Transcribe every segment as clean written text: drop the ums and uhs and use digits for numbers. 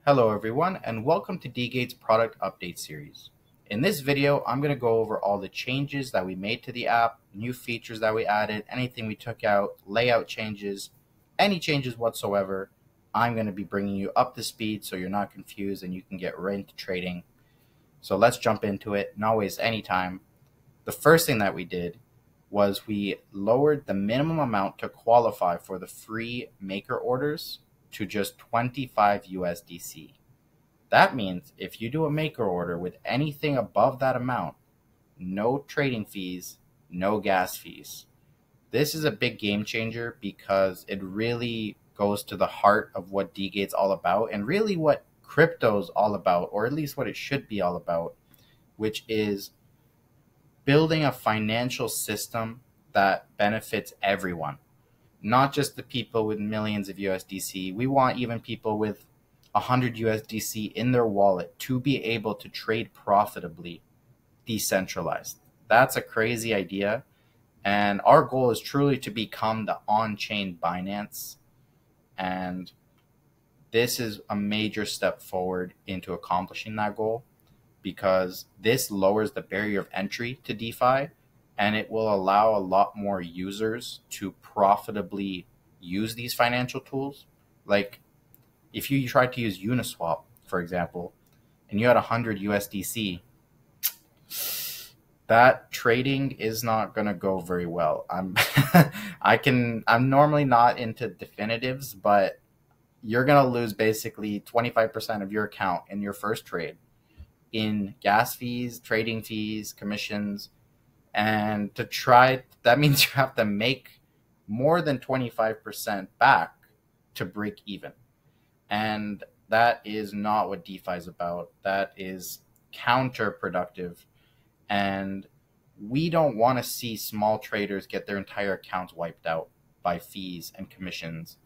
Hello everyone, and welcome to DeGate's product update series. In this video, I'm going to go over all the changes that we made to the app, new features that we added, anything we took out, layout changes, any changes whatsoever. I'm going to be bringing you up to speed so you're not confused and you can get right into trading. So let's jump into it, not waste any time. The first thing that we did was we lowered the minimum amount to qualify for the free maker orders to just 25 USDC. That means if you do a maker order with anything above that amount, no trading fees, no gas fees. This is a big game changer because it really goes to the heart of what DeGate's all about and really what crypto's all about, or at least what it should be all about, which is building a financial system that benefits everyone. Not just the people with millions of USDC. We want even people with 100 USDC in their wallet to be able to trade profitably decentralized. That's a crazy idea. And our goal is truly to become the on-chain Binance. And this is a major step forward into accomplishing that goal because this lowers the barrier of entry to DeFi. And it will allow a lot more users to profitably use these financial tools. Like if you tried to use Uniswap, for example, and you had 100 USDC, that trading is not going to go very well. I'm normally not into definitives, but you're going to lose basically 25% of your account in your first trade in gas fees, trading fees, commissions. And that means you have to make more than 25% back to break even. And that is not what DeFi is about. That is counterproductive. And we don't want to see small traders get their entire accounts wiped out by fees and commissions.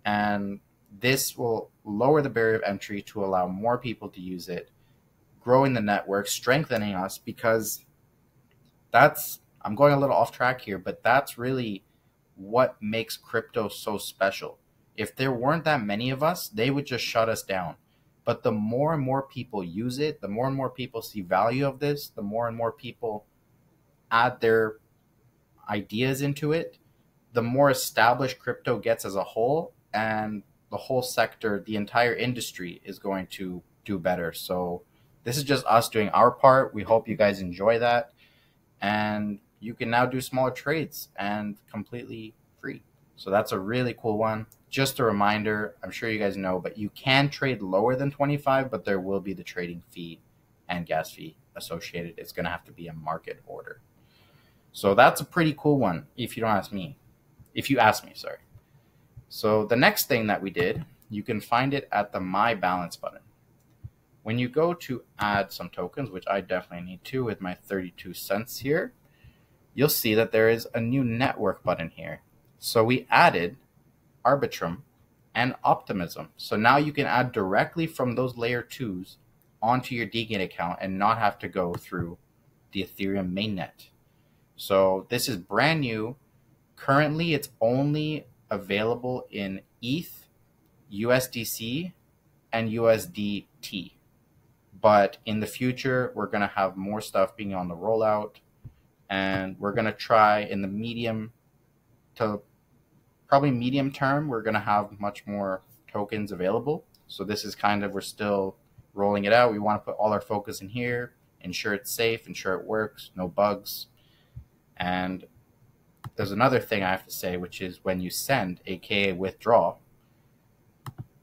And this will lower the barrier of entry to allow more people to use it, growing the network, strengthening us, because I'm going a little off track here, but that's really what makes crypto so special. If there weren't that many of us, they would just shut us down. But the more and more people use it, the more and more people see value of this, the more and more people add their ideas into it, the more established crypto gets as a whole, and the whole sector, the entire industry is going to do better. So this is just us doing our part. We hope you guys enjoy that. And you can now do smaller trades and completely free. So that's a really cool one. Just a reminder, I'm sure you guys know, but you can trade lower than 25, but there will be the trading fee and gas fee associated. It's going to have to be a market order. So that's a pretty cool one if you ask me. Sorry. So the next thing that we did, you can find it at the My Balance button. When you go to add some tokens, which I definitely need to with my 32 cents here, you'll see that there is a new network button here. So we added Arbitrum and Optimism. So now you can add directly from those layer 2s onto your DeGate account and not have to go through the Ethereum mainnet. So this is brand new. Currently, it's only available in ETH, USDC, and USDT. But in the future, we're going to have more stuff being on the rollout. And we're going to try in the medium term, we're going to have much more tokens available. So this is we're still rolling it out. We want to put all our focus in here, ensure it's safe, ensure it works, no bugs. And there's another thing I have to say, which is when you send, aka withdraw,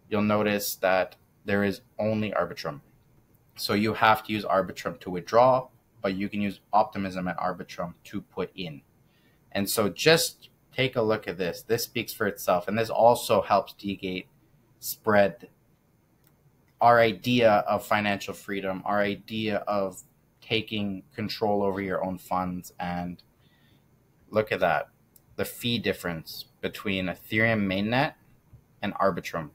you'll notice that there is only Arbitrum. So you have to use Arbitrum to withdraw, but you can use Optimism and Arbitrum to put in. And so just take a look at this. This speaks for itself. And this also helps DeGate spread our idea of financial freedom, our idea of taking control over your own funds. And look at that. The fee difference between Ethereum mainnet and Arbitrum.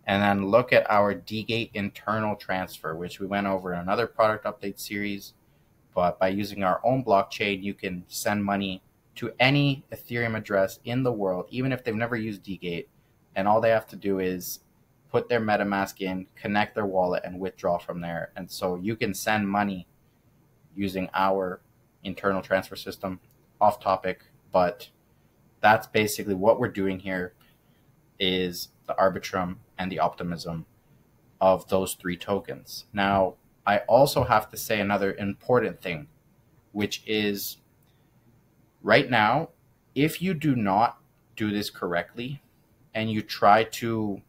And then look at our DeGate internal transfer, which we went over in another product update series. But by using our own blockchain, you can send money to any Ethereum address in the world, even if they've never used DeGate. And all they have to do is put their MetaMask in, connect their wallet, and withdraw from there. And so you can send money using our internal transfer system. Off topic, but that's basically what we're doing here, is the Arbitrum and the Optimism of those three tokens. Now, I also have to say another important thing, which is right now, if you do not do this correctly and you try to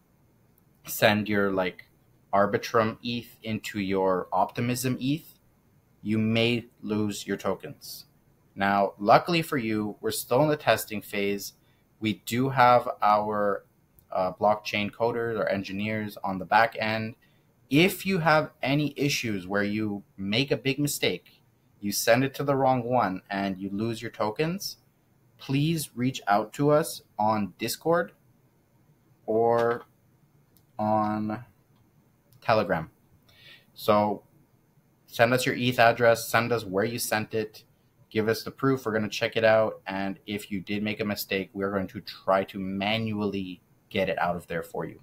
send your like Arbitrum ETH into your Optimism ETH, you may lose your tokens. Now, luckily for you, we're still in the testing phase. We do have our blockchain coders or engineers on the back end. If you have any issues where you make a big mistake, you send it to the wrong one, and you lose your tokens, please reach out to us on Discord or on Telegram. So send us your ETH address, send us where you sent it, give us the proof. We're going to check it out. And if you did make a mistake, we're going to try to manually get it out of there for you.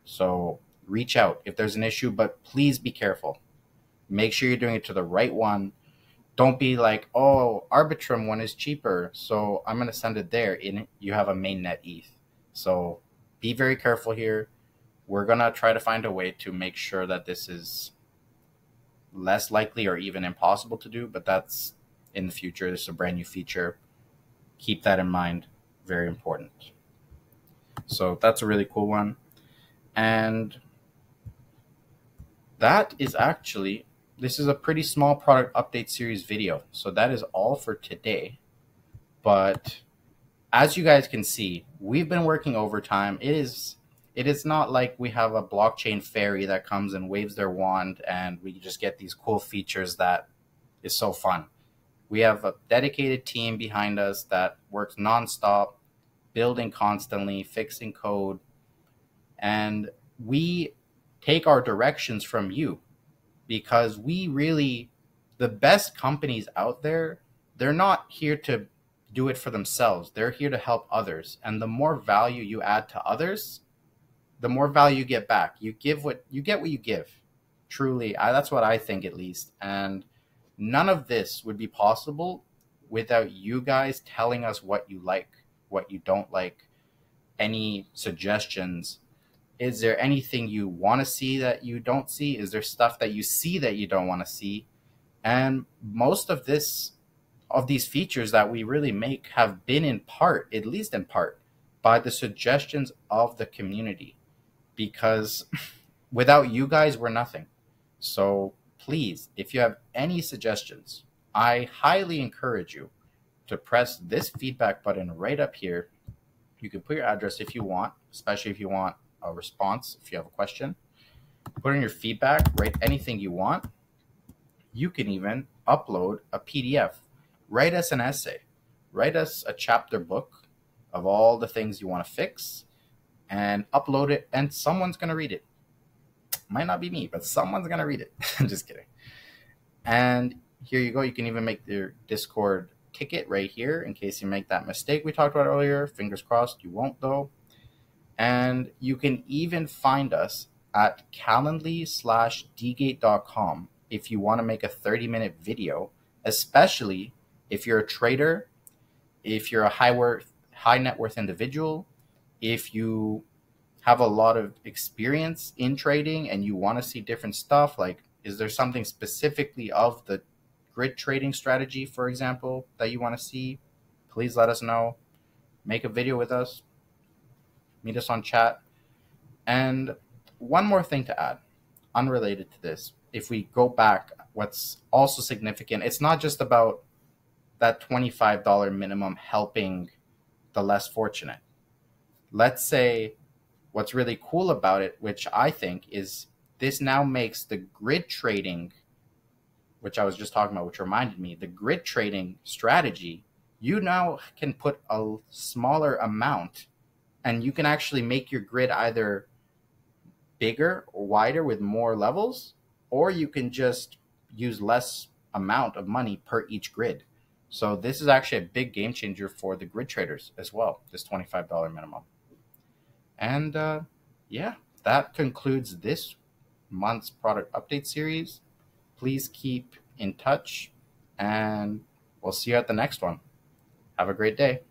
So reach out if there's an issue, but please be careful. Make sure you're doing it to the right one. Don't be like, oh, Arbitrum one is cheaper, so I'm going to send it there. You have a mainnet ETH. So be very careful here. We're going to try to find a way to make sure that this is less likely or even impossible to do, but that's in the future. This is a brand new feature. Keep that in mind. Very important. So that's a really cool one. And that is actually, this is a pretty small product update series video. So that is all for today. But as you guys can see, we've been working overtime. It is not like we have a blockchain fairy that comes and waves their wand and we just get these cool features that is so fun. We have a dedicated team behind us that works nonstop, building constantly, fixing code, and we take our directions from you, because we really, the best companies out there, they're not here to do it for themselves. They're here to help others. And the more value you add to others, the more value you get back. You get what you give. Truly, that's what I think, at least. And none of this would be possible without you guys telling us what you like, what you don't like, any suggestions. Is there anything you want to see that you don't see? Is there stuff that you see that you don't want to see? And most of these features that we really make have been in part, at least in part, by the suggestions of the community, because without you guys, we're nothing. So please, if you have any suggestions, I highly encourage you to press this feedback button right up here. You can put your address if you want, especially if you want a response, if you have a question. Put in your feedback, write anything you want. You can even upload a PDF. Write us an essay. Write us a chapter book of all the things you want to fix and upload it, and someone's going to read it. Might not be me, but someone's going to read it. I'm just kidding. And here you go. You can even make your Discord ticket right here in case you make that mistake we talked about earlier. Fingers crossed you won't, though. And you can even find us at calendly.com/dgate.com if you want to make a 30-minute video, especially if you're a trader, if you're a high net worth individual, if you have a lot of experience in trading and you want to see different stuff, like is there something specifically of the grid trading strategy, for example, that you want to see, please let us know. Make a video with us. Meet us on chat. And one more thing to add, unrelated to this. If we go back, what's also significant, it's not just about that $25 minimum helping the less fortunate. Let's say what's really cool about it, which I think is this now makes the grid trading, which I was just talking about, which reminded me, the grid trading strategy, you now can put a smaller amount and you can actually make your grid either bigger or wider with more levels, or you can just use less amount of money per each grid. So this is actually a big game changer for the grid traders as well, this $25 minimum. And yeah, that concludes this month's product update series. Please keep in touch, and we'll see you at the next one. Have a great day.